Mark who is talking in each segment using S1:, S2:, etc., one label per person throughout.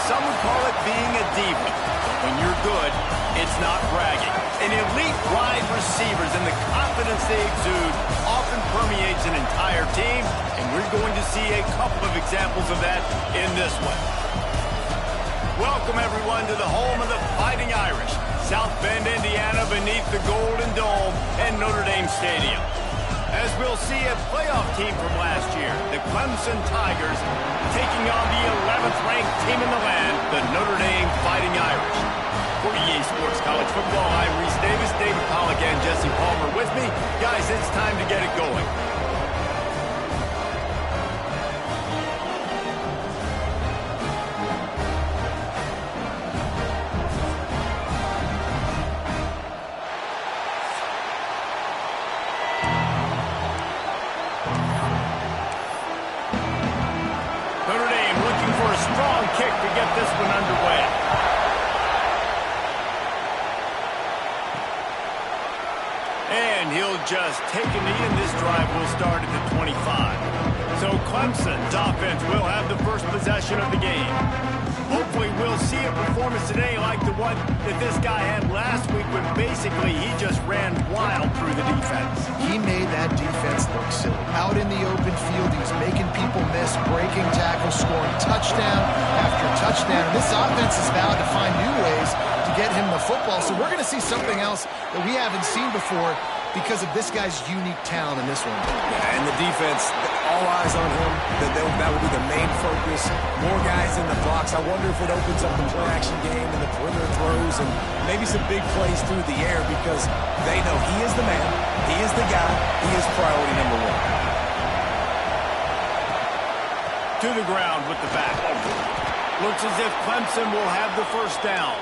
S1: some would call it being a diva. But when you're good, it's not bragging. And elite wide receivers and the confidence they exude often permeates an entire team, and we're going to see a couple of examples of that in this one. Welcome, everyone, to the home of the Fighting Irish, South Bend, Indiana, beneath the Golden Dome and Notre Dame Stadium. As we'll see a playoff team from last year, the Clemson Tigers, taking on the 11th ranked team in the land, the Notre Dame Fighting Irish. For EA Sports College Football, I'm Reese Davis, David Pollack, and Jesse Palmer with me. Guys, it's time to get it going. Notre Dame looking for a strong kick to get this one underway. And he'll just take a knee, and this drive will start at the 25. So Clemson's offense will have the first possession of the game. Hopefully we'll see a performance today like the one that this guy had last week when basically he just ran wild through the defense.
S2: He made that defense look silly. Out in the open field, he was making people miss, breaking tackles, scoring touchdown after touchdown. And this offense is vowed to find new ways to get him the football. So we're going to see something else that we haven't seen before because of this guy's unique talent in this one.
S3: Yeah, and the defense, all eyes on him. That will be the main focus. More guys in the box. I wonder if it opens up the play-action game and the perimeter throws and maybe some big plays through the air because they know he is the man, he is the guy, he is priority number one.
S1: To the ground with the back. Looks as if Clemson will have the first down.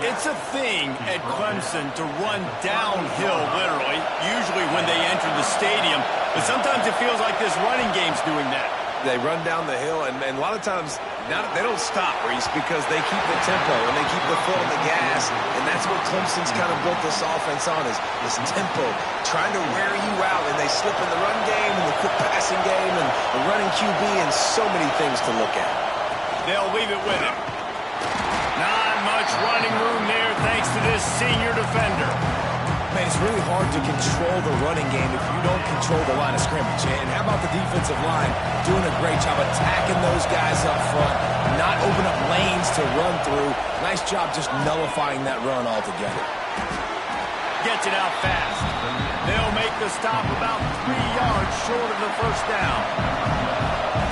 S1: It's a thing at Clemson to run downhill, literally, usually when they enter the stadium. But sometimes it feels like this running game's doing that.
S3: They run down the hill, and a lot of times they don't stop, Reese, because they keep the tempo and they keep the foot on the gas. And that's what Clemson's kind of built this offense on, is this tempo, trying to wear you out. And they slip in the run game and the quick passing game and the running QB and so many things to look at.
S1: They'll leave it with him. Not much running room there thanks to this senior defender.
S3: Man, it's really hard to control the running game if you don't control the line of scrimmage. And how about the defensive line doing a great job attacking those guys up front, not open up lanes to run through. Nice job just nullifying that run altogether.
S1: Gets it out fast. They'll make the stop about 3 yards short of the first down.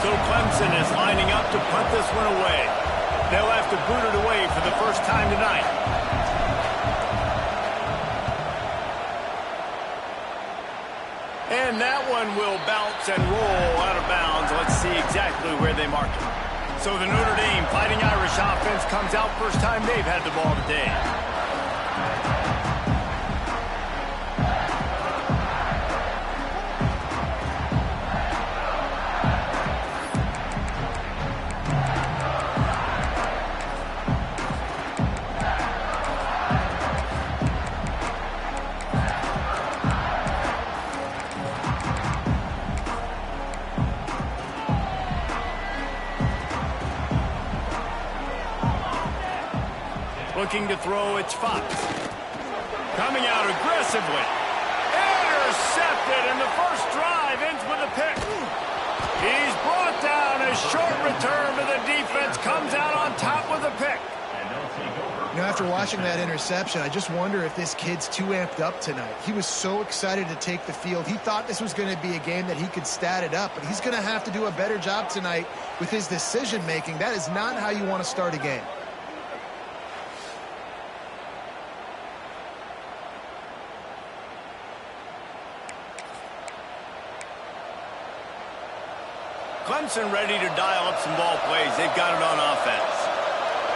S1: So Clemson is lining up to punt this one away. They'll have to boot it away for the first time tonight. And that one will bounce and roll out of bounds. Let's see exactly where they mark it. So the Notre Dame Fighting Irish offense comes out first time they've had the ball today. Looking to throw, it's Fox. Coming out aggressively. Intercepted, and the first drive ends with a pick. He's brought down. A short return, but the defense comes out on top with a pick.
S2: You know, after watching that interception, I just wonder if this kid's too amped up tonight. He was so excited to take the field. He thought this was going to be a game that he could stat it up, but he's going to have to do a better job tonight with his decision-making. That is not how you want to start a game.
S1: Clemson ready to dial up some ball plays. They've got it on offense.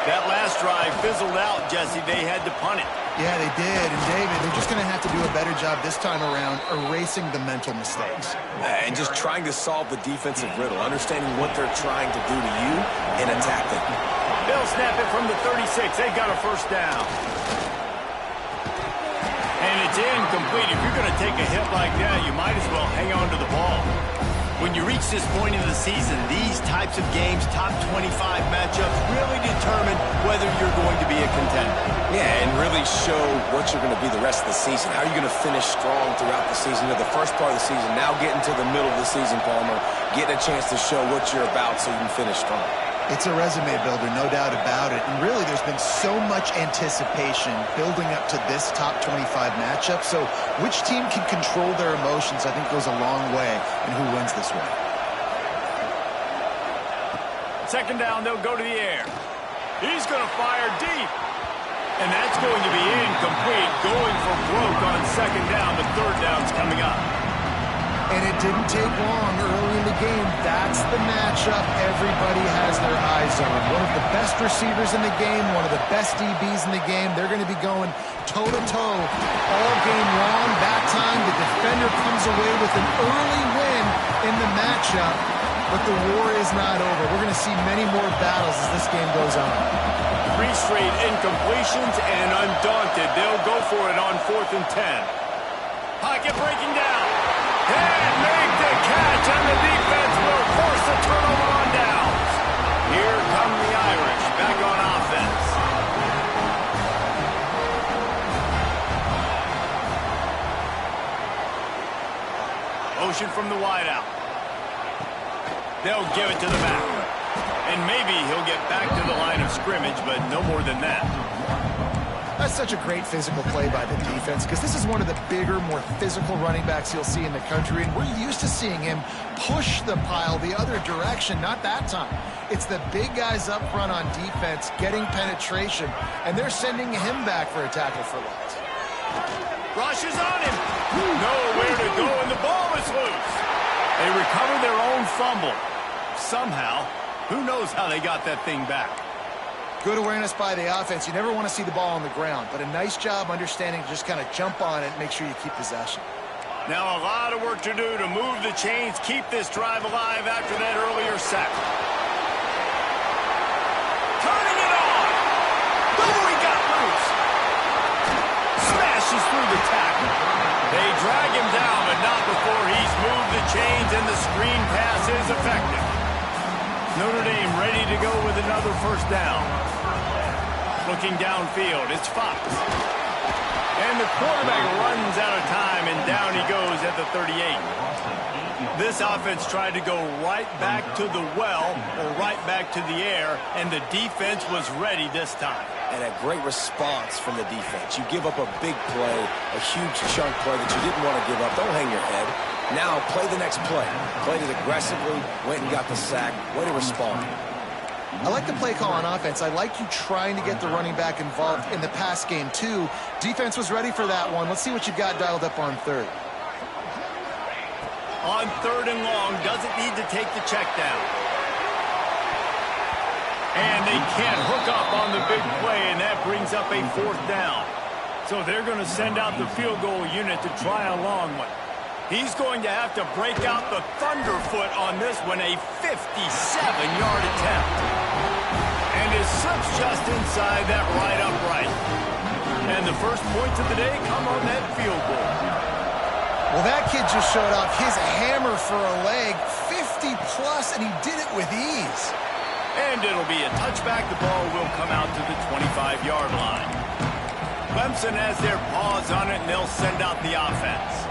S1: That last drive fizzled out, Jesse. They had to punt it.
S2: Yeah, they did. And, David, they're just going to have to do a better job this time around erasing the mental mistakes.
S3: And just trying to solve the defensive riddle, understanding what they're trying to do to you and attack them.
S1: They'll snap it from the 36. They've got a first down. And it's incomplete. If you're going to take a hit like that, you might as well hang on to the ball. When you reach this point in the season, these types of games, top 25 matchups, really determine whether you're going to be a contender.
S3: Yeah, and really show what you're going to be the rest of the season. How are you going to finish strong throughout the season, or the first part of the season, now getting to the middle of the season, Palmer, getting a chance to show what you're about so you can finish strong.
S2: It's a resume builder, no doubt about it. And really, there's been so much anticipation building up to this top 25 matchup. So which team can control their emotions, I think, goes a long way in who wins this one.
S1: Second down, they'll go to the air. He's going to fire deep. And that's going to be incomplete. Going for broke on second down. The third down's coming up.
S2: And it didn't take long early in the game. That's the matchup everybody has their eyes on. One of the best receivers in the game, one of the best DBs in the game. They're going to be going toe-to-toe all game long. That time, the defender comes away with an early win in the matchup. But the war is not over. We're going to see many more battles as this game goes on.
S1: 3 straight incompletions, and undaunted, they'll go for it on 4th and 10. Pocket breaking down. And make the catch, and the defense will force a turnover on downs. Here come the Irish, back on offense. Motion from the wideout. They'll give it to the back. And maybe he'll get back to the line of scrimmage, but no more than that.
S2: That's such a great physical play by the defense, because this is one of the bigger, more physical running backs you'll see in the country, and we're used to seeing him push the pile the other direction. Not that time. It's the big guys up front on defense getting penetration, and they're sending him back for a tackle for loss.
S1: Rush is on him. Nowhere to go, and the ball is loose. They recover their own fumble. Somehow, who knows how they got that thing back.
S2: Good awareness by the offense. You never want to see the ball on the ground, but a nice job understanding to just kind of jump on it and make sure you keep possession.
S1: Now a lot of work to do to move the chains, keep this drive alive after that earlier sack. Turning it on. Oh, he got loose. Smashes through the tackle. They drag him down, but not before he's moved the chains, and the screen pass is effective. Notre Dame ready to go with another first down. Looking downfield, it's Fox. And the quarterback runs out of time, and down he goes at the 38. This offense tried to go right back to the well or right back to the air, and the defense was ready this time.
S3: And a great response from the defense. You give up a big play, a huge chunk play that you didn't want to give up. Don't hang your head. Now play the next play. Played it aggressively, went and got the sack. Way to respond.
S2: I like the play call on offense. I like you trying to get the running back involved in the pass game, too. Defense was ready for that one. Let's see what you've got dialed up on third.
S1: On 3rd and long, doesn't need to take the check down. And they can't hook up on the big play, and that brings up a 4th down. So they're going to send out the field goal unit to try a long one. He's going to have to break out the thunderfoot on this one, a 57-yard attempt. And it slips just inside that right upright. And the first points of the day come on that field goal.
S2: Well, that kid just showed off his hammer for a leg, 50-plus, and he did it with ease.
S1: And it'll be a touchback. The ball will come out to the 25-yard line. Clemson has their paws on it, and they'll send out the offense.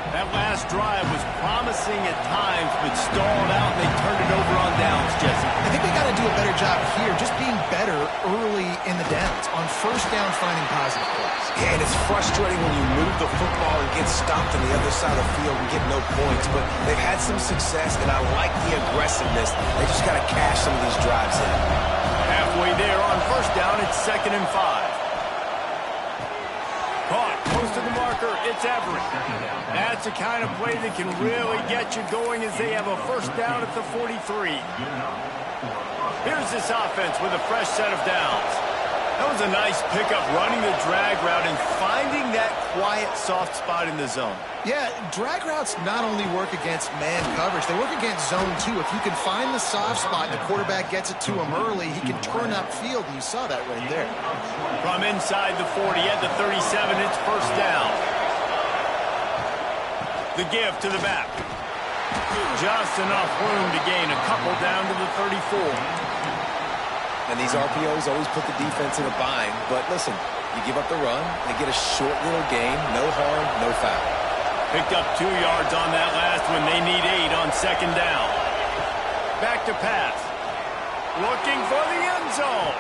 S1: That last drive was promising at times, but stalled out, and they turned it over on downs, Jesse.
S2: I think they got to do a better job here, just being better early in the downs, on first down finding positive plays.
S3: Yeah, and it's frustrating when you move the football and get stopped on the other side of the field and get no points, but they've had some success, and I like the aggressiveness. They just got to cash some of these drives in.
S1: Halfway there on first down, it's 2nd and 5. Caught, close to the marker, it's Everett. That's the kind of play that can really get you going as they have a first down at the 43. Here's this offense with a fresh set of downs. That was a nice pickup, running the drag route and finding that quiet, soft spot in the zone.
S2: Yeah, drag routes not only work against man coverage, they work against zone too. If you can find the soft spot and the quarterback gets it to him early, he can turn upfield, and you saw that right there.
S1: From inside the 40 at the 37, it's first down. The give to the back. Just enough room to gain a couple down to the 34.
S3: And these RPOs always put the defense in a bind. But listen, you give up the run, they get a short little gain, no harm, no foul.
S1: Picked up 2 yards on that last one. They need 8 on second down. Back to pass. Looking for the end zone.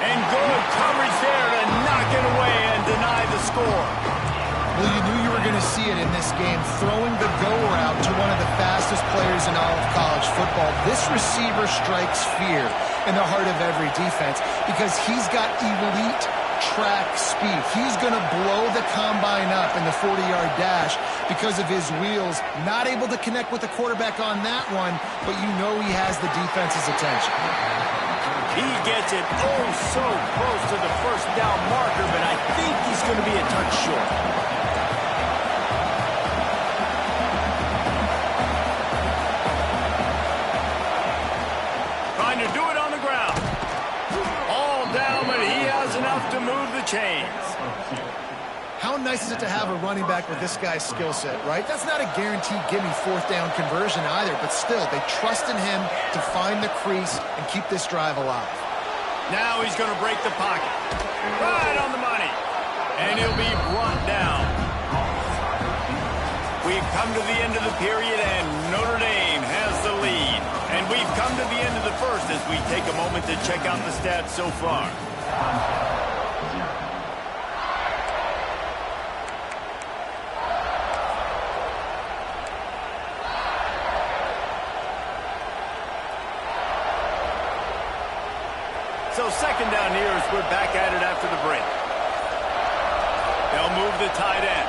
S1: And good coverage there to knock it away and deny the score.
S2: Well, you knew you were going to see it in this game, throwing the go route to one of the fastest players in all of college football. This receiver strikes fear in the heart of every defense because he's got elite track speed. He's going to blow the combine up in the 40-yard dash because of his wheels. Not able to connect with the quarterback on that one, but you know he has the defense's attention.
S1: He gets it oh so close to the first down marker, but I think he's going to be a touch short. Trying to do it on the ground. All down, but he has enough to move the chains.
S2: How nice is it to have a running back with this guy's skill set, right? That's not a guaranteed gimme fourth down conversion either, but still, they trust in him to find the crease and keep this drive alive.
S1: Now he's going to break the pocket. Right on the money. And he'll be brought down. We've come to the end of the period, and Notre Dame has the lead. And we've come to the end of the first as we take a moment to check out the stats so far. So second down here as we're back at it after the break. They'll move the tight end.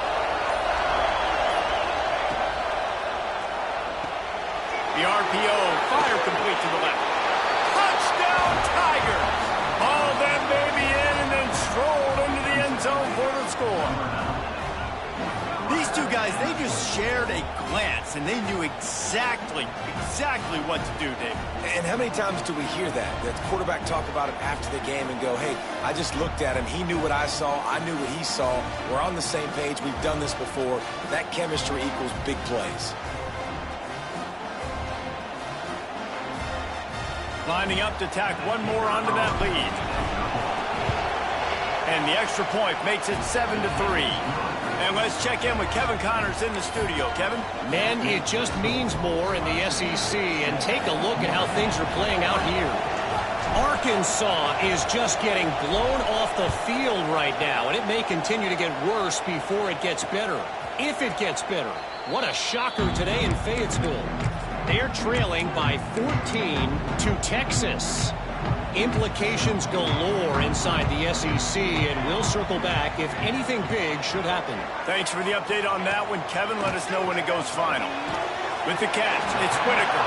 S1: The RPO, fire complete to the left. Touchdown, Tigers! All that baby in and then strolled into the end zone for the score. These two guys, they just shared a glance, and they knew exactly what to do, David.
S3: And how many times do we hear that? The quarterback talk about it after the game and go, hey, I just looked at him. He knew what I saw. I knew what he saw. We're on the same page. We've done this before. That chemistry equals big plays.
S1: Lining up to tack one more onto that lead. And the extra point makes it 7-3. And let's check in with Kevin Connors in the studio. Kevin?
S4: Man, it just means more in the SEC. And take a look at how things are playing out here. Arkansas is just getting blown off the field right now. And it may continue to get worse before it gets better. If it gets better. What a shocker today in Fayetteville. They're trailing by 14 to Texas. Implications galore inside the SEC, and we'll circle back if anything big should happen.
S1: Thanks for the update on that one, Kevin. Let us know when it goes final. With the catch, it's Whitaker.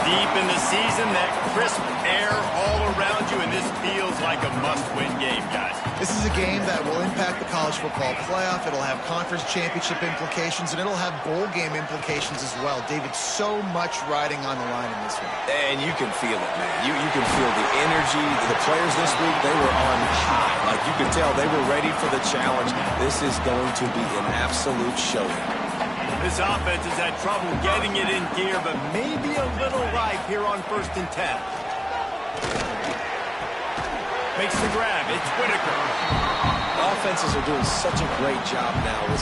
S1: Deep in the season, that crisp air all around you, and this feels like a must-win game, guys.
S2: This is a game that will impact the college football playoff. It'll have conference championship implications, and it'll have bowl game implications as well. David, so much riding on the line in this one.
S3: And you can feel it, man. You can feel the energy. The players this week, they were on high. Like you could tell, they were ready for the challenge. This is going to be an absolute showing.
S1: This offense has had trouble getting it in gear, but maybe a little life here on 1st and 10. Makes the grab. It's Whitaker.
S3: Offenses are doing such a great job now with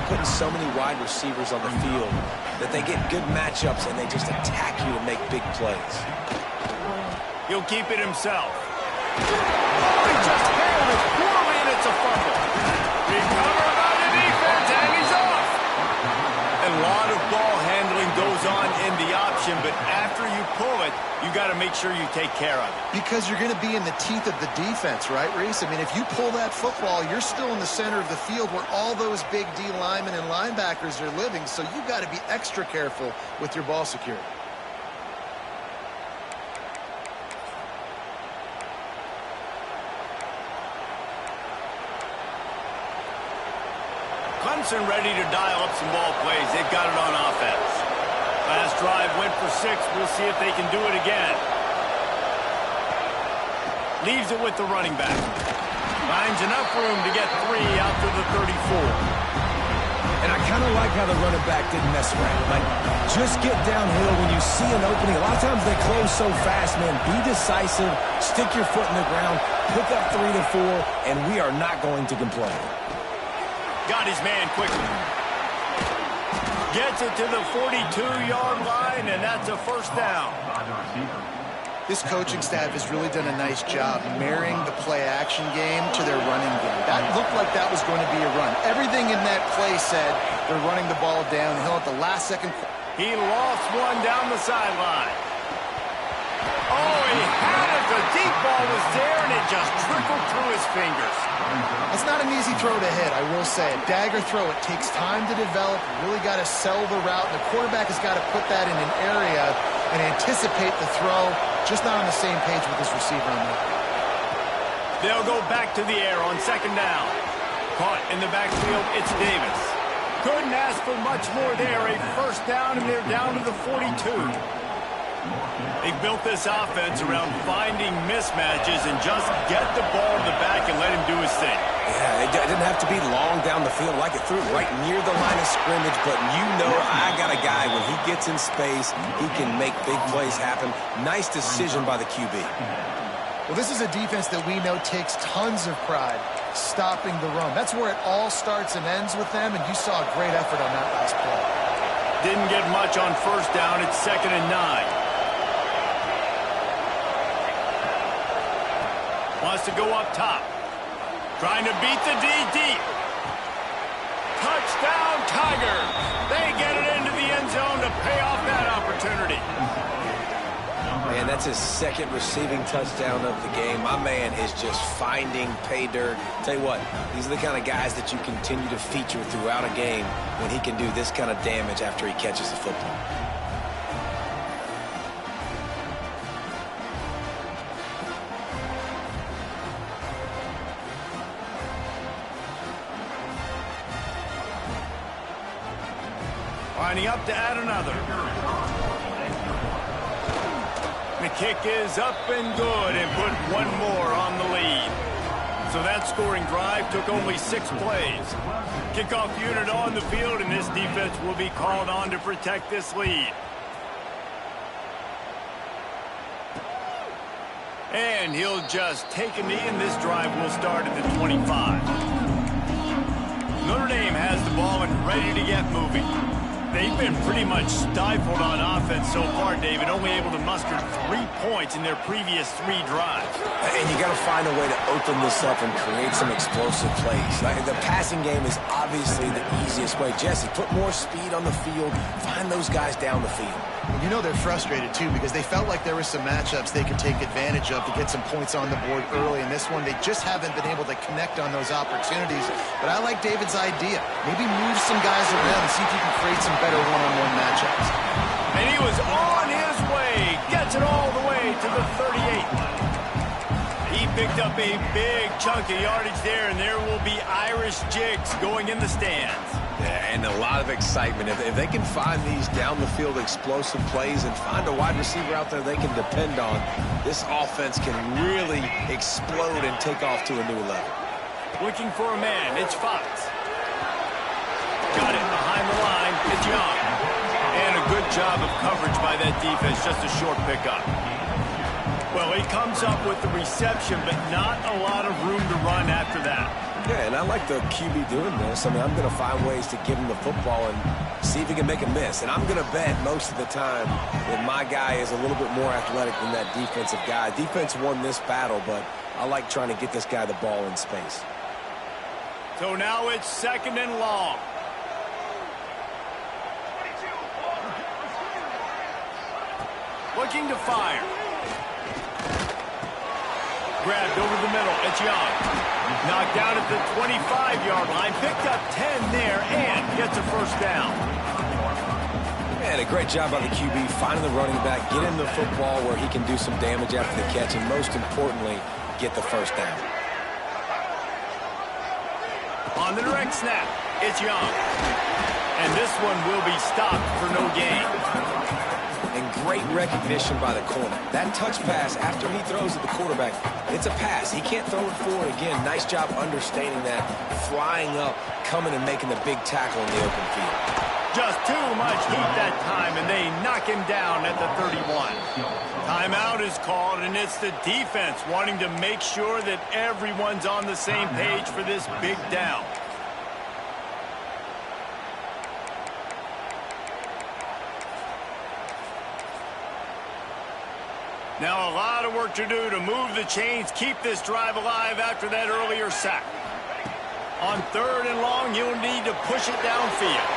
S3: putting so many wide receivers on the field that they get good matchups and they just attack you to make big plays.
S1: He'll keep it himself. Oh, he just handled it poorly, and it's a fumble. Recovered by the defense, and he's off. A lot of ball handling goes on in the option, but after you pull it, you got to make sure you take care of it.
S2: Because you're going to be in the teeth of the defense, right, Reese? I mean, if you pull that football, you're still in the center of the field where all those big D linemen and linebackers are living, so you got to be extra careful with your ball security.
S1: Clemson ready to dial up some ball plays. They've got it on offense. Last drive went for 6. We'll see if they can do it again. Leaves it with the running back. Finds enough room to get 3 out to the 34.
S3: And I kind of like how the running back didn't mess around. Like, just get downhill when you see an opening. A lot of times they close so fast, man. Be decisive, stick your foot in the ground, pick up 3 to 4, and we are not going to complain.
S1: Got his man quickly. Gets it to the 42-yard line, and that's a first down.
S2: This coaching staff has really done a nice job marrying the play-action game to their running game. That looked like that was going to be a run. Everything in that play said they're running the ball downhill at the last second.
S1: He lost one down the sideline. Oh, he had it. The deep ball was there, and it just trickled through his fingers.
S2: That's not an easy throw to hit, I will say. A dagger throw, it takes time to develop. You really got to sell the route, and the quarterback has got to put that in an area and anticipate the throw. Just not on the same page with his receiver on that.
S1: They'll go back to the air on second down. Caught in the backfield, it's Davis. Couldn't ask for much more there. A first down, and they're down to the 42. They built this offense around finding mismatches and just get the ball in the back and let him do his thing.
S3: Yeah, it didn't have to be long down the field. Like it threw right near the line of scrimmage, but you know I got a guy, when he gets in space, he can make big plays happen. Nice decision by the QB.
S2: Well, this is a defense that we know takes tons of pride stopping the run. That's where it all starts and ends with them, and you saw a great effort on that last play.
S1: Didn't get much on first down. It's 2nd and 9. Wants to go up top. Trying to beat the D deep. Touchdown, Tigers. They get it into the end zone to pay off that opportunity.
S3: Man, that's his second receiving touchdown of the game. My man is just finding pay dirt. Tell you what, these are the kind of guys that you continue to feature throughout a game when he can do this kind of damage after he catches the football.
S1: Lining up to add another. The kick is up and good and put one more on the lead. So that scoring drive took only 6 plays. Kickoff unit on the field, and this defense will be called on to protect this lead. And he'll just take a knee, and this drive will start at the 25. Notre Dame has the ball and ready to get moving. They've been pretty much stifled on offense so far, David, only able to muster 3 points in their previous 3 drives.
S3: And you got to find a way to open this up and create some explosive plays. The passing game is obviously the easiest way. Jesse, put more speed on the field. Find those guys down the field.
S2: You know they're frustrated, too, because they felt like there were some matchups they could take advantage of to get some points on the board early. In this one, they just haven't been able to connect on those opportunities. But I like David's idea. Maybe move some guys around and see if you can create some better one-on-one matchups.
S1: And he was on his way. Gets it all the way to the 38. He picked up a big chunk of yardage there, and there will be Irish jigs going in the stands.
S3: Yeah, and a lot of excitement. If they can find these down-the-field explosive plays and find a wide receiver out there they can depend on, this offense can really explode and take off to a new level.
S1: Looking for a man. It's Fox. Got it behind the line. It's Young. And a good job of coverage by that defense. Just a short pickup. Well, he comes up with the reception, but not a lot of room to run after that.
S3: Yeah, and I like the QB doing this. I mean, I'm going to find ways to give him the football and see if he can make a miss. And I'm going to bet most of the time that my guy is a little bit more athletic than that defensive guy. Defense won this battle, but I like trying to get this guy the ball in space.
S1: So now it's 2nd and long. Looking to fire. Grabbed over the middle. It's Young. Knocked down at the 25-yard line. Picked up 10 there and gets a first down.
S3: And a great job by the QB finding the running back, get him the football where he can do some damage after the catch, and most importantly, get the first down.
S1: On the direct snap, it's Young. And this one will be stopped for no gain.
S3: and great recognition by the corner. That touch pass after he throws at the quarterback, it's a pass. He can't throw it forward again. Nice job understanding that, flying up, coming and making the big tackle in the open field.
S1: Just too much heat that time, and they knock him down at the 31. Timeout is called, and it's the defense wanting to make sure that everyone's on the same page for this big down. Now a lot of work to do to move the chains, keep this drive alive after that earlier sack. On 3rd and long, you'll need to push it downfield.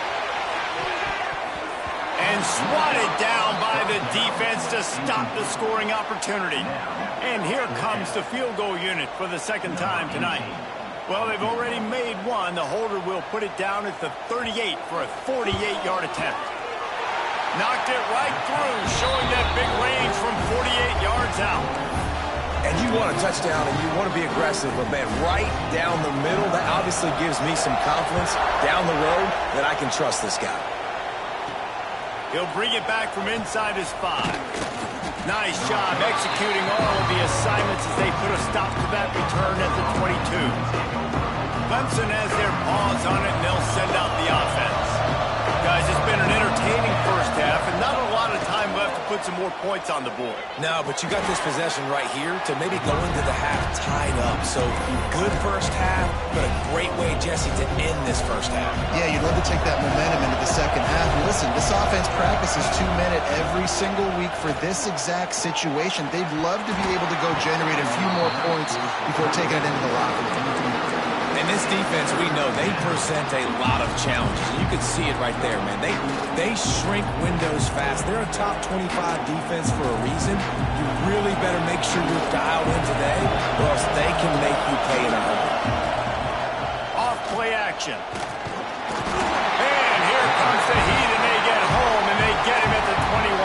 S1: And swatted down by the defense to stop the scoring opportunity. And here comes the field goal unit for the second time tonight. Well, they've already made one. The holder will put it down at the 38 for a 48-yard attempt. Knocked it right through, showing that big range from 48 yards out.
S3: And you want a touchdown and you want to be aggressive, but man, right down the middle, that obviously gives me some confidence down the road that I can trust this guy.
S1: He'll bring it back from inside his 5. Nice job executing all of the assignments as they put a stop to that return at the 22. Clemson has their paws on it, and they'll send out the offense. Guys, it's been an entertaining first half, and not a lot of time left to put some more points on the board.
S3: No, but you got this possession right here to maybe go into the half tied up. So good first half, but a great way, Jesse, to end this first half.
S2: Yeah, you'd love to take that momentum into the second half. And listen, this offense practices 2-minute every single week for this exact situation. They'd love to be able to go generate a few more points before taking it into the locker room.
S3: And this defense, we know, they present a lot of challenges. You can see it right there, man. They shrink windows fast. They're a top 25 defense for a reason. You really better make sure you're dialed in today, or else they can make you pay in a hurry.
S1: Off play action. And here comes the heat, and they get home, and they get him at the 21.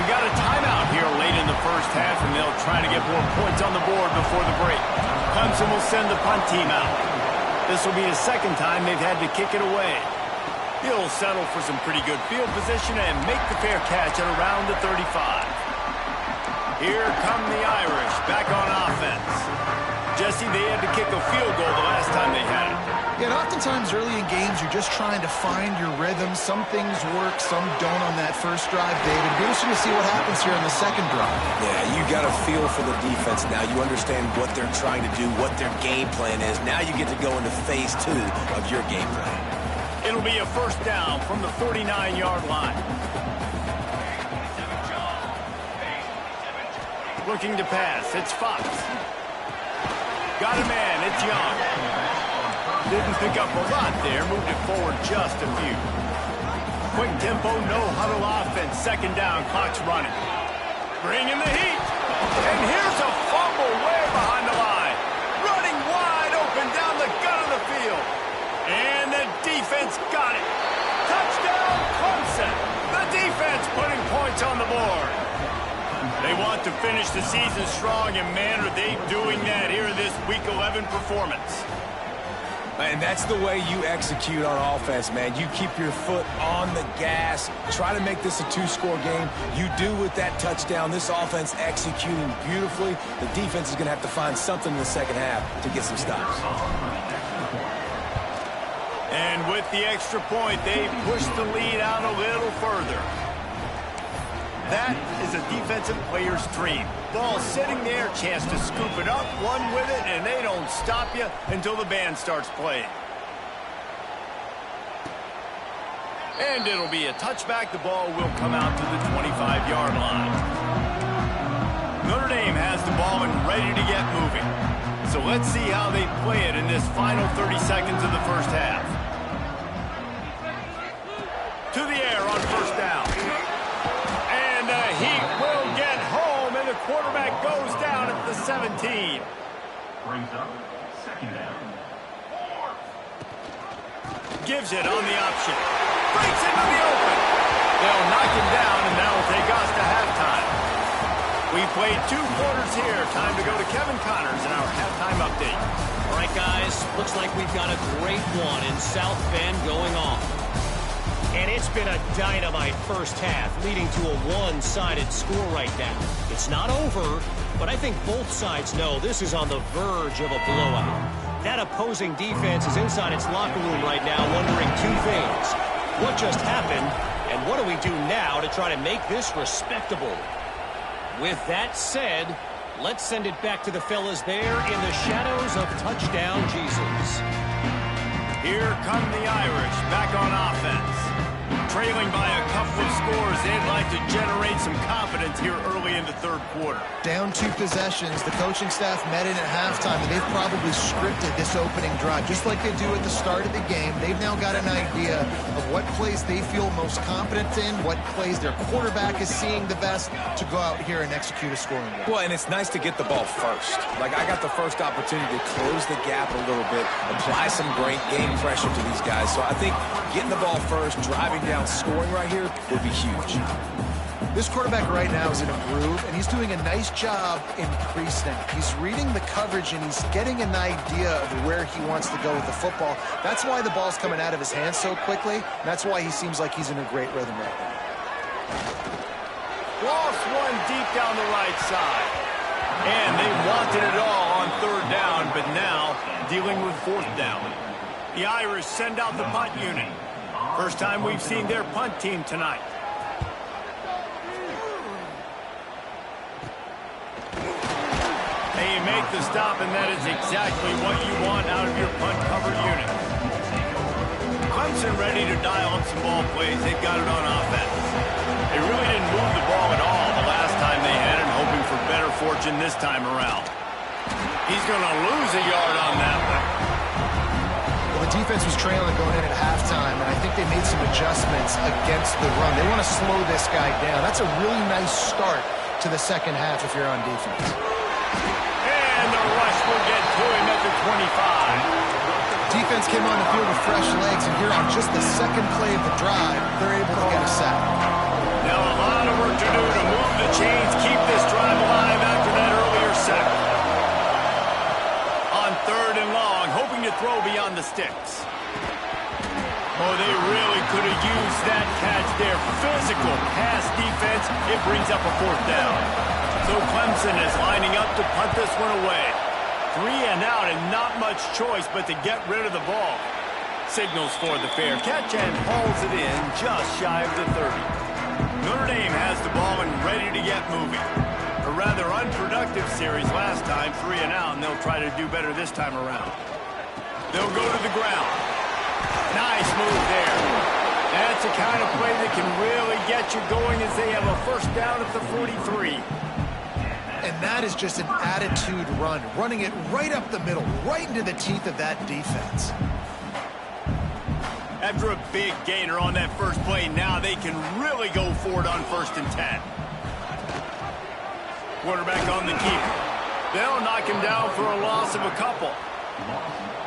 S1: We got a timeout here late in the first half, and they'll try to get more points on the board before the break. Clemson will send the punt team out. This will be the second time they've had to kick it away. He'll settle for some pretty good field position and make the fair catch at around the 35. Here come the Irish back on offense. Jesse, they had to kick a field goal the last time they had it.
S2: Yeah, and oftentimes early in games, you're just trying to find your rhythm. Some things work, some don't on that first drive, David. It'll be interesting to see what happens here on the second drive.
S3: Yeah, you got a feel for the defense now. You understand what they're trying to do, what their game plan is. Now you get to go into phase 2 of your game plan.
S1: It'll be a first down from the 49-yard line. Looking to pass, it's Fox. Got a man, it's Young. Didn't pick up a lot there, moved it forward just a few. Quick tempo, no huddle offense, second down, clock's running. Bring in the heat, and here's a fumble way behind the line. Running wide open down the gut of the field. And the defense got it. Touchdown, Clemson. The defense putting points on the board. They want to finish the season strong, and man, are they doing that here in this Week 11 performance.
S3: And that's the way you execute on offense, man. You keep your foot on the gas. Try to make this a 2-score game. You do with that touchdown. This offense executing beautifully. The defense is going to have to find something in the second half to get some stops.
S1: And with the extra point, they push the lead out a little further. That is a defensive player's dream. Ball sitting there, chance to scoop it up, run with it, and they don't stop you until the band starts playing. And it'll be a touchback. The ball will come out to the 25-yard line. Notre Dame has the ball and ready to get moving. So let's see how they play it in this final 30 seconds of the first half. To the air on first down. And the Heat will get home, and the quarterback goes down at the 17.
S5: Brings up second down.
S1: Gives it on the option. Breaks into the open. They'll knock him down, and that will take us to halftime. We played 2 quarters here. Time to go to Kevin Connors in our halftime update.
S4: All right, guys, looks like we've got a great one in South Bend going on. And it's been a dynamite first half, leading to a one-sided score right now. It's not over, but I think both sides know this is on the verge of a blowout. That opposing defense is inside its locker room right now wondering two things. What just happened, and what do we do now to try to make this respectable? With that said, let's send it back to the fellas there in the shadows of touchdown Jesus.
S1: Here come the Irish back on offense. Trailing by a couple of scores, they'd like to generate some confidence here early in the third quarter.
S2: Down 2 possessions, the coaching staff met in at halftime, and they've probably scripted this opening drive. Just like they do at the start of the game, they've now got an idea of what plays they feel most confident in, what plays their quarterback is seeing the best to go out here and execute a scoring drive.
S3: Well, and it's nice to get the ball first. Like, I got the first opportunity to close the gap a little bit, apply some great game pressure to these guys. So I think getting the ball first, driving down, scoring right here would be huge.
S2: This quarterback right now is in a groove, and he's doing a nice job in pre-snap. He's reading the coverage, and he's getting an idea of where he wants to go with the football. That's why the ball's coming out of his hands so quickly, and that's why he seems like he's in a great rhythm right now.
S1: Lost one deep down the right side. And they wanted it all on third down, but now dealing with fourth down. The Irish send out the punt unit. First time we've seen their punt team tonight. They make the stop, and that is exactly what you want out of your punt cover unit. Clemson ready to dial up some ball plays. They've got it on offense. They really didn't move the ball at all the last time they had it, hoping for better fortune this time around. He's going to lose a yard on that one.
S2: The defense was trailing going in at halftime, and I think they made some adjustments against the run. They want to slow this guy down. That's a really nice start to the second half if you're on defense.
S1: And the rush will get to him at the 25.
S2: Defense came on the field with fresh legs, and here on just the second play of the drive, they're able to get a sack.
S1: Now a lot of work to do to move the chains, keep this drive alive after that earlier sack. On third and long, hoping to throw beyond the sticks. Oh, they really could have used that catch there. Physical pass defense, it brings up a fourth down. So Clemson is lining up to punt this one away. 3 and out and not much choice but to get rid of the ball. Signals for the fair catch and hauls it in just shy of the 30. Notre Dame has the ball and ready to get moving. A rather unproductive series last time, 3 and out, and they'll try to do better this time around. They'll go to the ground. Nice move there. That's the kind of play that can really get you going as they have a first down at the 43.
S2: And that is just an attitude run, running it right up the middle, right into the teeth of that defense.
S1: After a big gainer on that first play, now they can really go for it on 1st and 10. Quarterback on the keeper. They'll knock him down for a loss of a couple.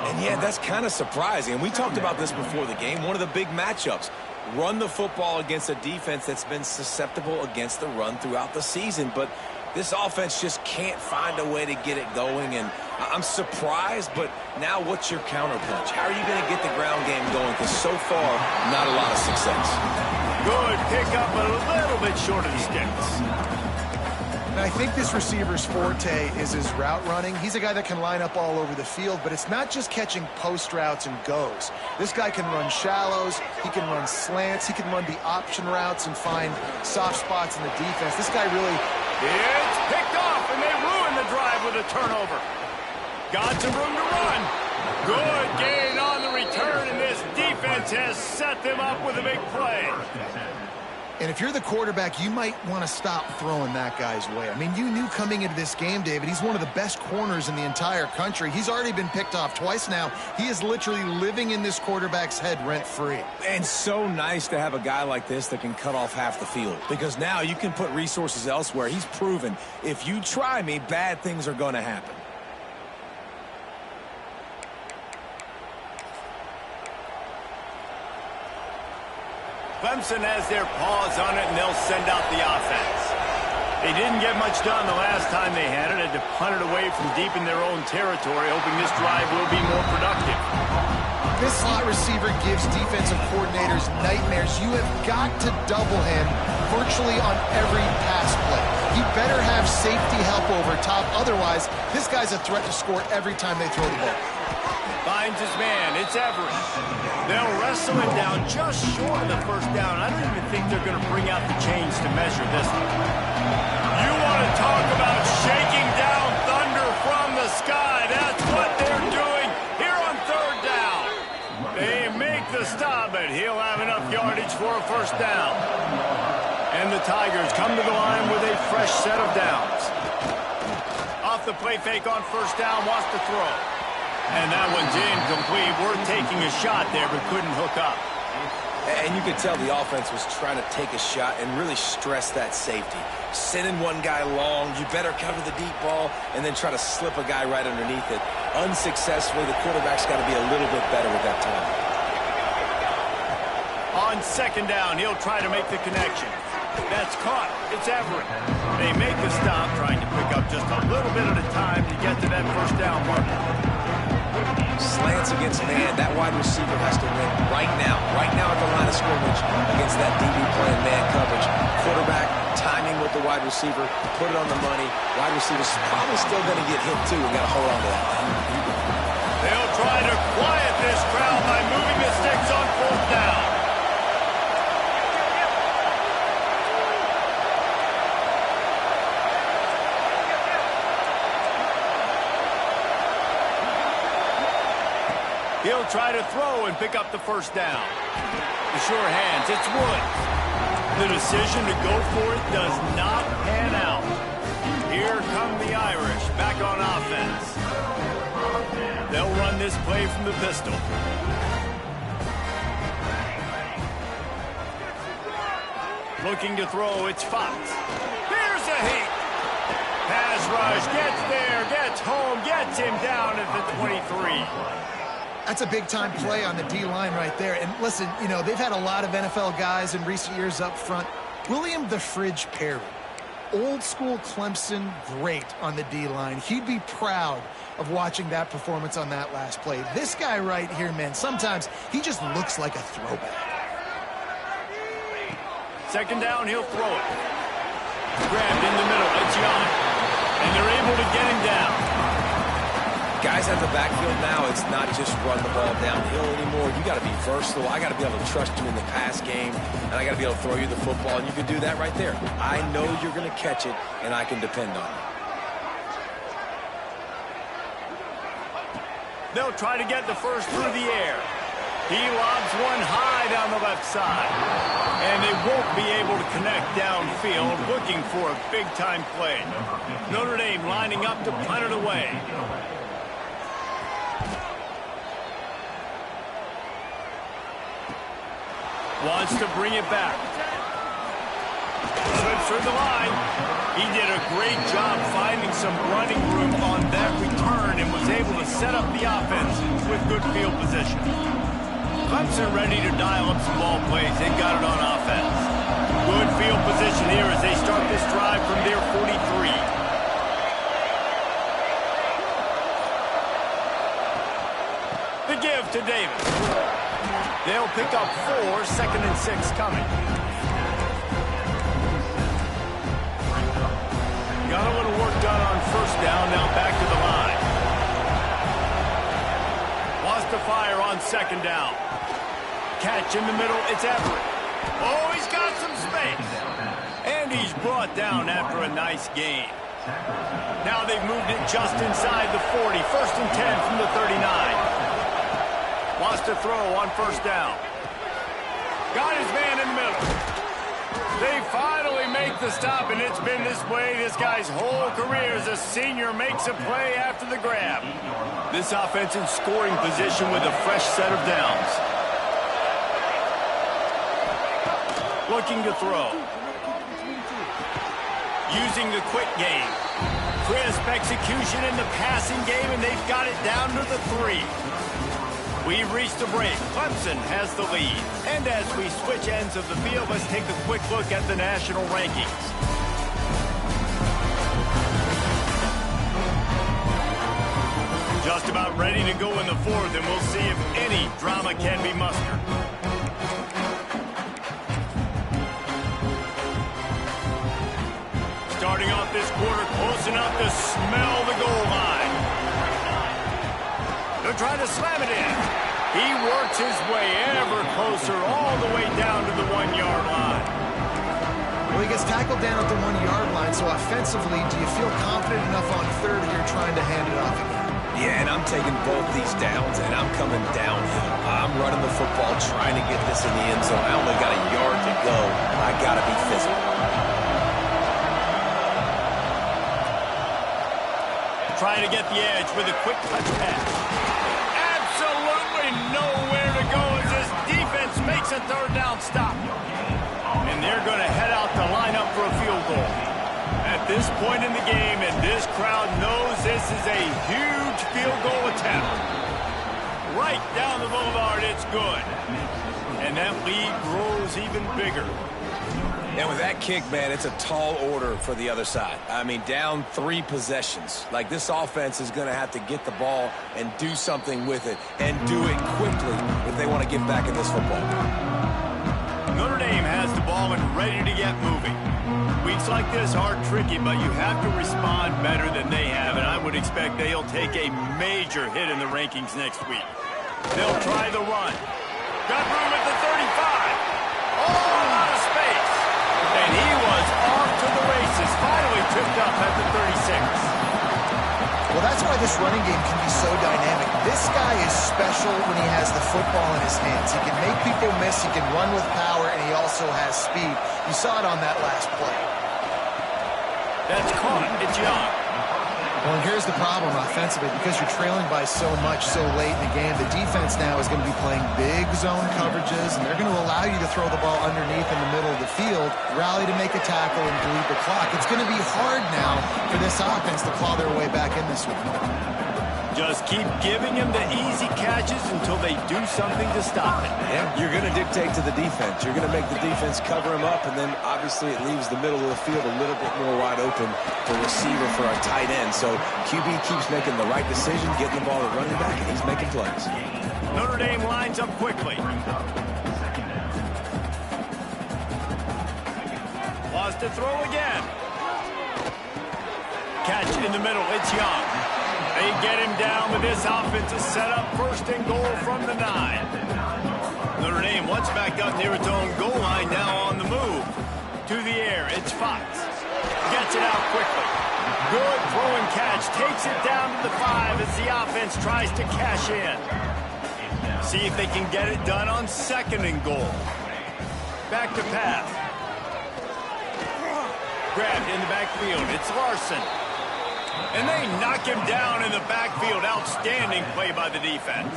S3: And yeah, that's kind of surprising. And we talked about this before the game. One of the big matchups. Run the football against a defense that's been susceptible against the run throughout the season. But this offense just can't find a way to get it going. And I'm surprised, but now what's your counterpunch? How are you going to get the ground game going? Because so far, not a lot of success.
S1: Good pick up, a little bit short of the sticks.
S2: And I think this receiver's forte is his route running. He's a guy that can line up all over the field, but it's not just catching post routes and goes. This guy can run shallows, he can run slants, he can run the option routes and find soft spots in the defense. This guy really...
S1: It's picked off, and they ruin the drive with a turnover. Got some room to run. Good gain on the return, and this defense has set them up with a big play.
S2: And if you're the quarterback, you might want to stop throwing that guy's way. I mean, you knew coming into this game, David, he's one of the best corners in the entire country. He's already been picked off twice now. He is literally living in this quarterback's head rent-free.
S3: And so nice to have a guy like this that can cut off half the field. Because now you can put resources elsewhere. He's proven, if you try me, bad things are going to happen.
S1: Clemson has their paws on it, and they'll send out the offense. They didn't get much done the last time they had it. Had to punt it away from deep in their own territory, hoping this drive will be more productive.
S2: This slot receiver gives defensive coordinators nightmares. You have got to double him virtually on every pass play. He better have safety help over top. Otherwise, this guy's a threat to score every time they throw the ball.
S1: Finds his man. It's Everett. They'll wrestle him down just short of the first down. I don't even think they're going to bring out the chains to measure this one. You want to talk about shaking down thunder from the sky. That's what they're doing here on third down. They make the stop, but he'll have enough yardage for a first down. And the Tigers come to the line with a fresh set of downs. Off the play fake on first down, wants to throw. And that one's incomplete. We're taking a shot there, but couldn't hook up.
S3: And you could tell the offense was trying to take a shot and really stress that safety. Sending one guy long, you better cover the deep ball, and then try to slip a guy right underneath it. Unsuccessfully, the quarterback's got to be a little bit better with that time.
S1: On second down, he'll try to make the connection. That's caught. It's Everett. They make the stop, trying to pick up just a little bit at a time to get to that first down marker.
S3: Slants against man. That wide receiver has to win right now at the line of scrimmage against that DB playing man coverage. Quarterback timing with the wide receiver, put it on the money. Wide receiver's probably still going to get hit too. We got to hold on to that.
S1: They'll try to quiet this crowd by moving the sticks on fourth down. He'll try to throw and pick up the first down. The sure hands, it's Woods. The decision to go for it does not pan out. Here come the Irish back on offense. They'll run this play from the pistol. Looking to throw, it's Fox. Here's a hit. Pass rush, gets there, gets home, gets him down at the 23.
S2: That's a big-time play on the D-line right there. And listen, you know, they've had a lot of NFL guys in recent years up front. William the Fridge Perry, old-school Clemson great on the D-line. He'd be proud of watching that performance on that last play. This guy right here, man, sometimes he just looks like a throwback.
S1: Second down, he'll throw it. Grabbed in the middle, it's Young. And they're able to get him down.
S3: Guys at the backfield now, it's not just run the ball downhill anymore. You got to be versatile. I got to be able to trust you in the pass game, and I got to be able to throw you the football, and you can do that right there. I know you're going to catch it, and I can depend on it.
S1: They'll try to get the first through the air. He lobs one high down the left side, and they won't be able to connect downfield, looking for a big-time play. Notre Dame lining up to punt it away. Wants to bring it back. Slips through the line. He did a great job finding some running room on that return and was able to set up the offense with good field position. Clemson ready to dial up some ball plays. They've got it on offense. Good field position here as they start this drive from their 43. The give to Davis. They'll pick up 4, 2nd and 6 coming. Got a little work done on first down, now back to the line. Wants to fire on second down. Catch in the middle, it's Everett. Oh, he's got some space. And he's brought down after a nice gain. Now they've moved it just inside the 40, 1st and 10 from the 39. Wants to throw on first down. Got his man in the middle. They finally make the stop, and it's been this way this guy's whole career as a senior makes a play after the grab. This offense in scoring position with a fresh set of downs. Looking to throw. Using the quick game. Crisp execution in the passing game, and they've got it down to the 3. We've reached a break. Clemson has the lead. And as we switch ends of the field, let's take a quick look at the national rankings. Just about ready to go in the fourth, and we'll see if any drama can be mustered. Starting off this quarter close enough to smell the goal line. They're trying to slam it in. He works his way ever closer all the way down to the 1-yard line.
S2: Well, he gets tackled down at the 1-yard line, so offensively, do you feel confident enough on third here trying to hand it off again?
S3: Yeah, and I'm taking both these downs, and I'm coming downhill. I'm running the football, trying to get this in the end zone. I only got a yard to go. I got to be physical.
S1: Trying to get the edge with a quick touch pass. Absolutely nowhere to go as this defense makes a third down stop. And they're going to head out to line up for a field goal. At this point in the game, and this crowd knows this is a huge field goal attempt. Right down the boulevard, it's good. And that lead grows even bigger.
S3: And with that kick, man, it's a tall order for the other side. I mean, down 3 possessions. Like, this offense is going to have to get the ball and do something with it, and do it quickly if they want to get back in this football game.
S1: Notre Dame has the ball and ready to get moving. Weeks like this are tricky, but you have to respond better than they have, and I would expect they'll take a major hit in the rankings next week. They'll try the run. Got room at the 35. Oh, a lot of space. And he was off to the races, finally tipped up at the 36.
S2: Well, that's why this running game can be so dynamic. This guy is special when he has the football in his hands. He can make people miss, he can run with power, and he also has speed. You saw it on that last play.
S1: That's caught. It's Young.
S2: Well, and here's the problem offensively. Because you're trailing by so much so late in the game, the defense now is going to be playing big zone coverages, and they're going to allow you to throw the ball underneath in the middle of the field, rally to make a tackle, and bleed the clock. It's going to be hard now for this offense to claw their way back in this one.
S1: Just keep giving him the easy catches until they do something to stop it.
S3: Yeah, you're going to dictate to the defense. You're going to make the defense cover him up, and then obviously it leaves the middle of the field a little bit more wide open for receiver for a tight end. So QB keeps making the right decision, getting the ball to running back, and he's making plays.
S1: Notre Dame lines up quickly. Lost to throw again. Catch in the middle. It's Young. They get him down with this offensive setup. First and goal from the 9. Notre Dame once back up near its own goal line, now on the move. To the air, it's Fox. Gets it out quickly. Good throw and catch. Takes it down to the 5 as the offense tries to cash in. See if they can get it done on second and goal. Back to pass. Grabbed in the backfield. It's Larson. And they knock him down in the backfield. Outstanding play by the defense.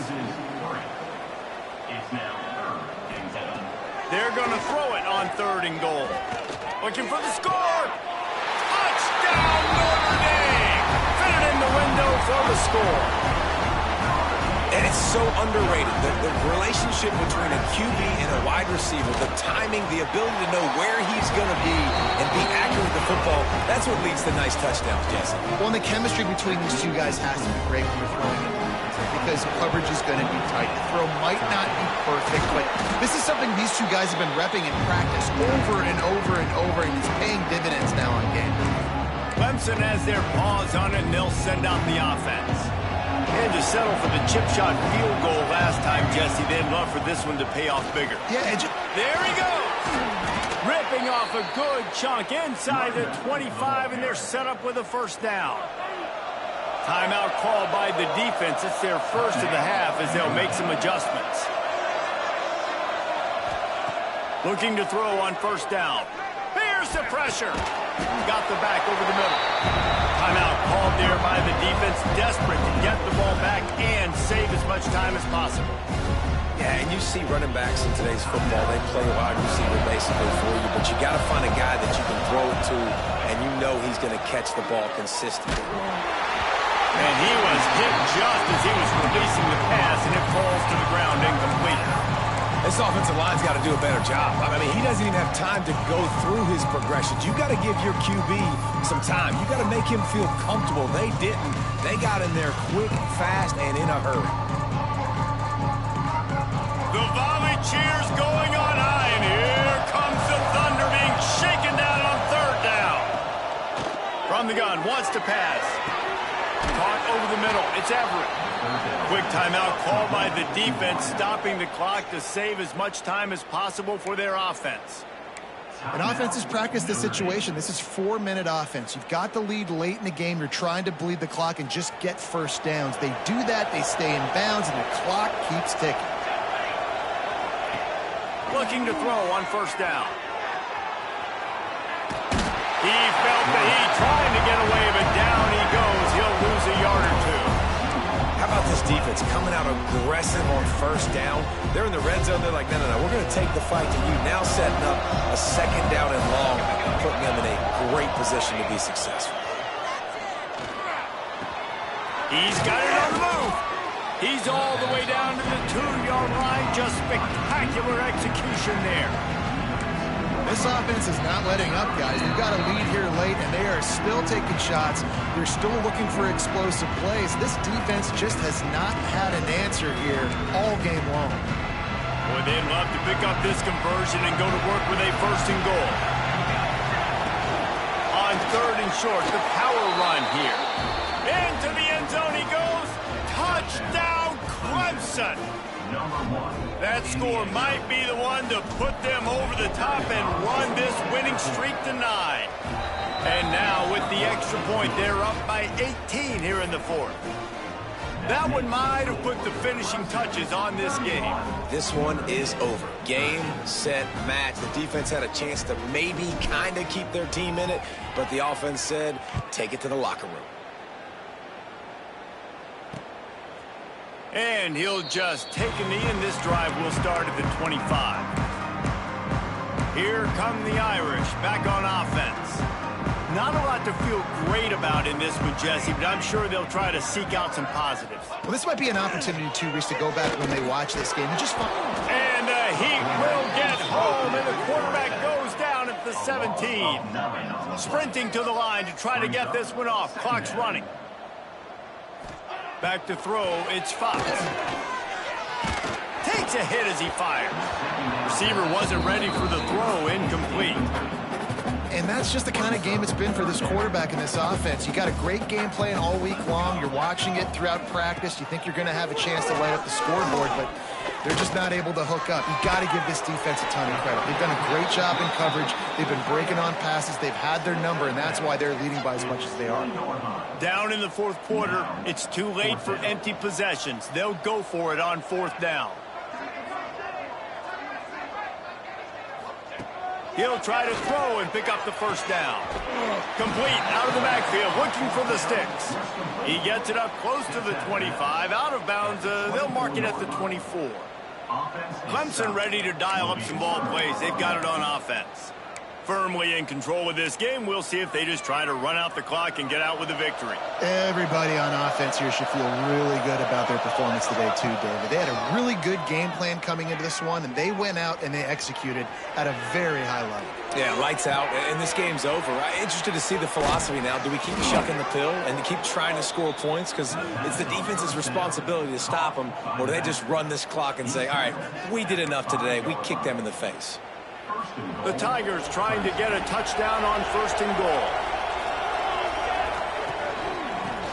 S1: They're going to throw it on third and goal. Looking for the score. Touchdown, Notre Dame. Fit it in the window for the score.
S3: And it's so underrated. The relationship between a QB and a wide receiver, the timing, the ability to know where he's going to be and be accurate with the football, that's what leads to nice touchdowns, Jesse.
S2: Well, and the chemistry between these two guys has to be great when you're throwing it, because coverage is going to be tight. The throw might not be perfect, but this is something these two guys have been repping in practice over and over and over, and it's paying dividends now on game.
S1: Clemson has their paws on it, and they'll send out the offense. And to settle for the chip shot field goal last time, Jesse, they'd love for this one to pay off bigger.
S2: Yeah,
S1: there he goes! Ripping off a good chunk inside the 25, and they're set up with a first down. Timeout called by the defense. It's their first of the half as they'll make some adjustments. Looking to throw on first down. Here's the pressure. Got the back over the middle. Timeout called there by the defense, desperate to get the ball back and save as much time as possible.
S3: Yeah, and you see running backs in today's football, they play wide receiver basically for you, but you got to find a guy that you can throw it to, and you know he's going to catch the ball consistently.
S1: And he was hit just as he was releasing the pass, and it falls to the ground incomplete.
S3: This offensive line's got to do a better job. I mean, he doesn't even have time to go through his progressions. You got to give your QB some time. You got to make him feel comfortable. They didn't. They got in there quick, fast, and in a hurry.
S1: The volley cheers going on high, and here comes the Thunder being shaken down on third down. From the gun, wants to pass. Caught over the middle. It's Everett. Quick timeout called by the defense, stopping the clock to save as much time as possible for their offense.
S2: And offenses practice this situation. This is 4-minute offense. You've got the lead late in the game. You're trying to bleed the clock and just get first downs. They do that, they stay in bounds, and the clock keeps ticking.
S1: Looking to throw on first down. He felt the heat, trying to get away, but down he goes. He'll lose a yard or two.
S3: How about this defense coming out aggressive on first down? They're in the red zone. They're like, no, we're going to take the fight to you. Now setting up a second down and long, putting them in a great position to be successful.
S1: He's got it on the move. He's all the way down to the 2-yard line. Just spectacular execution there.
S2: This offense is not letting up, guys. They've got a lead here late, and they are still taking shots. They're still looking for explosive plays. This defense just has not had an answer here all game long.
S1: Boy, they'd love to pick up this conversion and go to work with a first and goal. On third and short, the power run here. Into the end zone he goes. Touchdown, Clemson. That score might be the one to put them over the top and run this winning streak to 9. And now with the extra point, they're up by 18 here in the fourth. That one might have put the finishing touches on this game.
S3: This one is over. Game, set, match. The defense had a chance to maybe kind of keep their team in it, but the offense said, take it to the locker room.
S1: And he'll just take a knee, and this drive will start at the 25. Here come the Irish back on offense. Not a lot to feel great about in this one, Jesse, but I'm sure they'll try to seek out some positives.
S2: Well, this might be an opportunity, too, Reese, to go back when they watch this game and just find...
S1: And he will get home, and the quarterback goes down at the 17. Sprinting to the line to try to get this one off. Clock's running. Back to throw, it's Fox. Takes a hit as he fires. Receiver wasn't ready for the throw, incomplete.
S2: And that's just the kind of game it's been for this quarterback in this offense. You got a great game plan all week long. You're watching it throughout practice. You think you're going to have a chance to light up the scoreboard, but they're just not able to hook up. You got to give this defense a ton of credit. They've done a great job in coverage. They've been breaking on passes. They've had their number, and that's why they're leading by as much as they are.
S1: Down in the fourth quarter, it's too late for empty possessions. They'll go for it on fourth down. He'll try to throw and pick up the first down. Complete out of the backfield, looking for the sticks. He gets it up close to the 25. Out of bounds, they'll mark it at the 24. Clemson ready to dial up some ball plays. They've got it on offense. Firmly in control of this game. We'll see if they just try to run out the clock and get out with a victory.
S2: Everybody on offense here should feel really good about their performance today too, David. They had a really good game plan coming into this one, and they went out and they executed at a very high level.
S3: Yeah, lights out, and this game's over. I'm interested to see the philosophy now. Do we keep shucking the pill and keep trying to score points? Because it's the defense's responsibility to stop them, or do they just run this clock and say, all right, we did enough today. We kicked them in the face.
S1: The Tigers trying to get a touchdown on first and goal.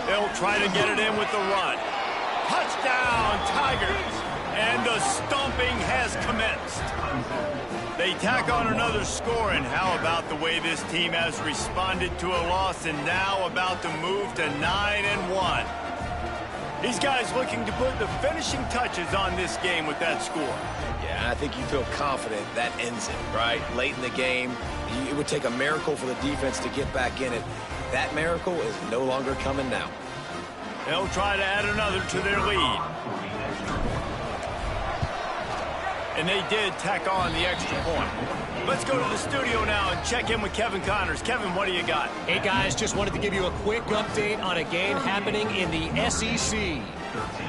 S1: They'll try to get it in with the run. Touchdown, Tigers! And the stomping has commenced. They tack on another score, and how about the way this team has responded to a loss and now about to move to 9-1. These guys looking to put the finishing touches on this game with that score.
S3: Yeah, I think you feel confident that ends it, right? Late in the game, it would take a miracle for the defense to get back in it. That miracle is no longer coming now.
S1: They'll try to add another to their lead. And they did tack on the extra point. Let's go to the studio now and check in with Kevin Connors. Kevin, what do you got?
S4: Hey, guys, just wanted to give you a quick update on a game happening in the SEC.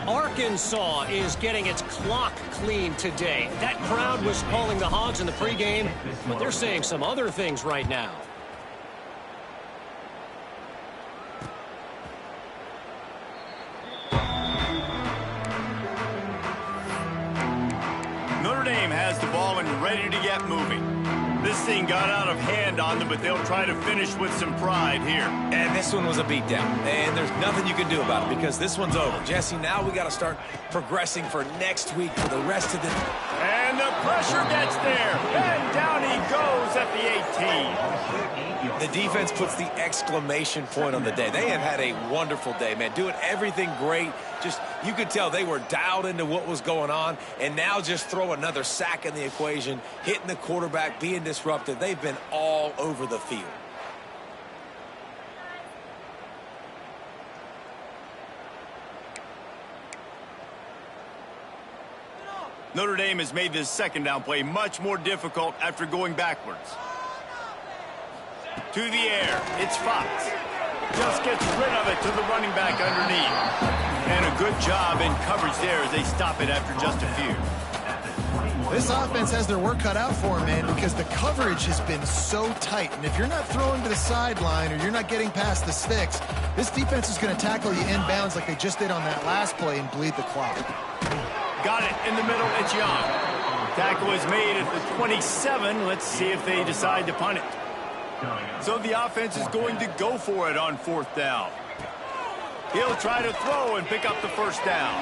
S4: Arkansas is getting its clock cleaned today. That crowd was calling the Hogs in the pregame, but they're saying some other things right now.
S1: Notre Dame has the ball and ready to get moving. This thing got out of hand on them, but they'll try to finish with some pride here.
S3: And this one was a beatdown. And there's nothing you can do about it because this one's over. Jesse, now we got to start progressing for next week for the rest of the...
S1: And the pressure gets there. And down he goes at the 18.
S3: The defense puts the exclamation point on the day. They have had a wonderful day, man. Doing everything great. Just, you could tell they were dialed into what was going on. And now just throw another sack in the equation, hitting the quarterback, being disruptive. They've been all over the field.
S1: Notre Dame has made this second down play much more difficult after going backwards. To the air, it's Fox. Just gets rid of it to the running back underneath. And a good job in coverage there as they stop it after just a few.
S2: This offense has their work cut out for them, man, because the coverage has been so tight. And if you're not throwing to the sideline or you're not getting past the sticks, this defense is going to tackle you inbounds like they just did on that last play and bleed the clock.
S1: Got it in the middle. It's Young. Tackle is made at the 27. Let's see if they decide to punt it. So the offense is going to go for it on fourth down. He'll try to throw and pick up the first down.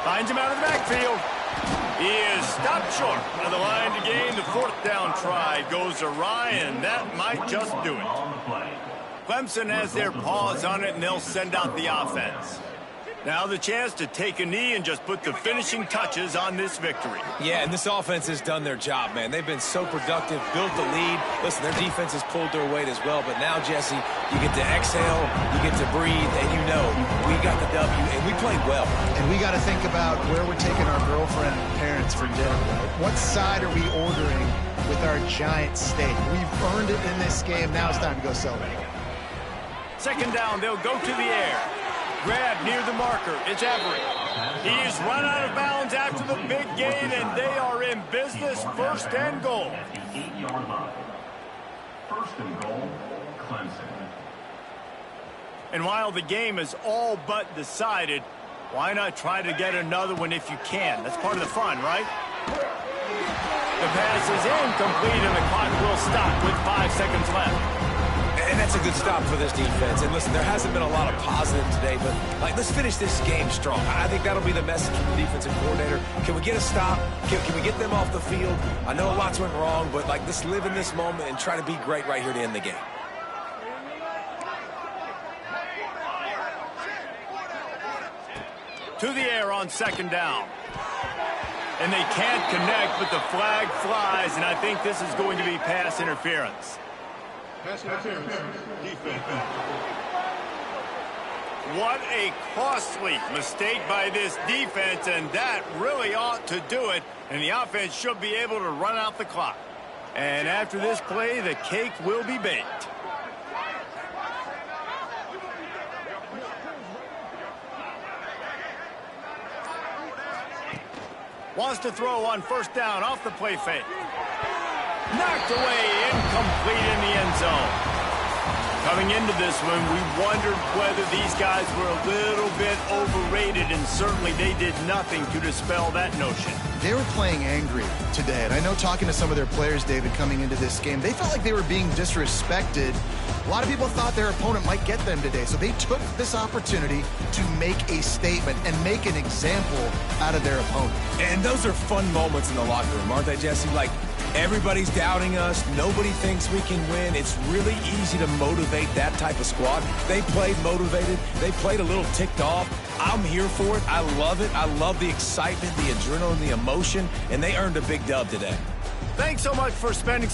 S1: Finds him out of the backfield. He is stopped short of the line to gain. The fourth down try goes awry, and that might just do it. Clemson has their paws on it, and they'll send out the offense. Now the chance to take a knee and just put the finishing touches on this victory.
S3: Yeah, and this offense has done their job, man. They've been so productive, built the lead. Listen, their defense has pulled their weight as well. But now, Jesse, you get to exhale, you get to breathe, and you know we got the W, and we played well.
S2: And we got to think about where we're taking our girlfriend and parents for dinner. What side are we ordering with our giant steak? We've earned it in this game. Now it's time to go celebrate.
S1: Second down, they'll go to the air. Grab near the marker. It's Everett. He is run out of bounds after the big gain, and they are in business. First and goal.
S5: At the 8-yard line. First and goal, Clemson.
S1: And while the game is all but decided, why not try to get another one if you can? That's part of the fun, right? The pass is incomplete, and the clock will stop with 5 seconds left.
S3: And that's a good stop for this defense. And listen, there hasn't been a lot of positive today, but let's finish this game strong. I think that'll be the message from the defensive coordinator. Can we get a stop? Can we get them off the field? I know lots went wrong, but let's live in this moment and try to be great right here to end the game.
S1: To the air on second down. And they can't connect, but the flag flies, and I think this is going to be pass interference. What a costly mistake by this defense, and that really ought to do it. And the offense should be able to run out the clock. And after this play, the cake will be baked. Wants to throw on first down off the play fake. Knocked away, incomplete in the end zone. Coming into this one, we wondered whether these guys were a little bit overrated, and certainly they did nothing to dispel that notion.
S2: They were playing angry today, and I know talking to some of their players, David, coming into this game, they felt like they were being disrespected. A lot of people thought their opponent might get them today, so they took this opportunity to make a statement and make an example out of their opponent.
S3: And those are fun moments in the locker room, aren't they, Jesse? Everybody's doubting us. Nobody thinks we can win. It's really easy to motivate that type of squad. They played motivated. They played a little ticked off. I'm here for it. I love it. I love the excitement, the adrenaline, the emotion, and they earned a big dub today.
S1: Thanks so much for spending